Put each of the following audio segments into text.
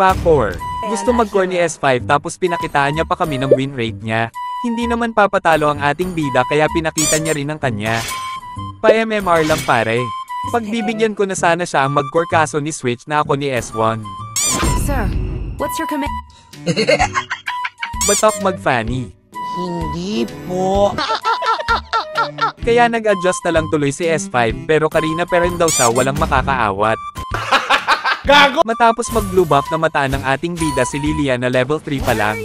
Pa-core. Gusto mag-core ni S5 tapos pinakitaan niya pa kami ng win rate niya. Hindi naman papatalo ang ating bida kaya pinakita niya rin ang kanya. Pa-MMR lang pare. Pagbibigyan ko na sana siya ang mag-core kaso ni Switch na ako ni S1. Sir, what's your command? Batok mag-Fanny. Hindi po. Kaya nag-adjust na lang tuloy si S5 pero Karina pa rin daw siya walang makakaawat. Gago! Matapos mag-blue buff na mataan ng ating bida si Lilia na level 3 pa lang.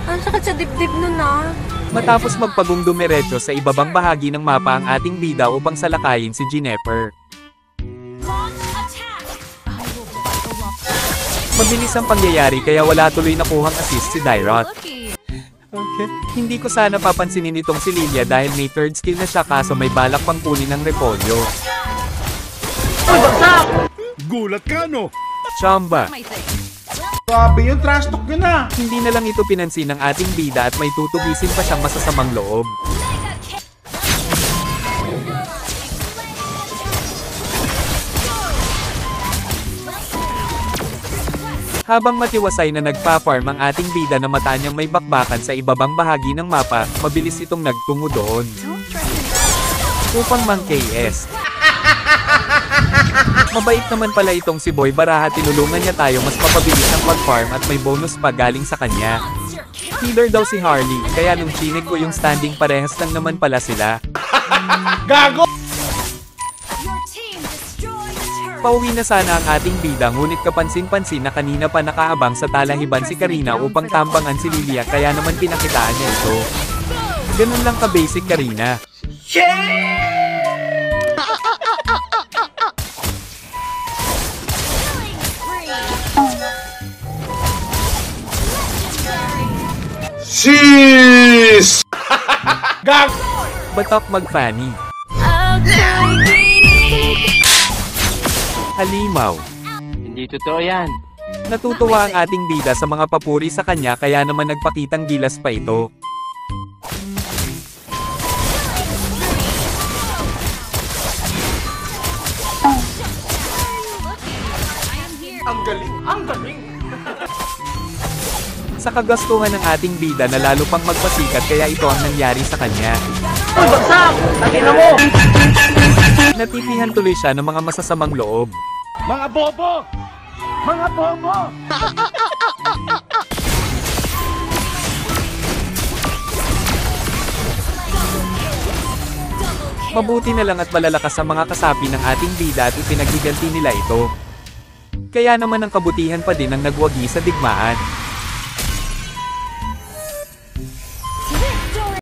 Ang sakit sa dibdib nun ah. Matapos magpagong dumiretso sa ibabang bahagi ng mapa ang ating bida upang salakayin si Jennifer. Mabilis ang pangyayari kaya wala tuloy nakuhang assist si Dyrot. Okay. Hindi ko sana papansinin itong si Lilia dahil may third skill na siya kaso may balak pang kunin ng repolyo. Gulat ka no? Chamba. Grabe yung trash talk yun ah. Hindi na lang ito pinansin ng ating bida at may tutugisin pa siyang masasamang loob. Habang matiwasay na nagpa-farm ang ating bida na mata niyang may bakbakan sa ibabang bahagi ng mapa, mabilis itong nagtungo doon. Upang mang-KS. Mabait naman pala itong si Boy Baraha, tinulungan niya tayo mas mapabilis ang mag-farm at may bonus pa galing sa kanya. Healer daw si Harley, kaya nung chinig ko yung standing parehas lang naman pala sila. Gago! Pauwi na sana ang ating bida ngunit kapansin-pansin na kanina pa nakaabang sa talahiban si Karina upang tambangan si Lilia kaya naman pinakitaan niya ito. Ganun lang ka-basic Karina. Sheesh! Gago! Batok mag-Fanny. Halimaw. Hindi totoo yan. Natutuwa ang ating bida sa mga papuri sa kanya kaya naman nagpakitang gilas pa ito. Ang galing! Ang galing! Sa kagastuhan ng ating bida na lalo pang magpasikat kaya ito ang nangyari sa kanya. Uy, bagsak! Tangina mo! Natitihan tuloy siya ng mga masasamang loob. Mga bobo! Mga bobo! Mabuti na lang at malalakas ang mga kasapi ng ating bida at ipinaghiganti nila ito. Kaya naman ang kabutihan pa din ang nagwagi sa digmaan.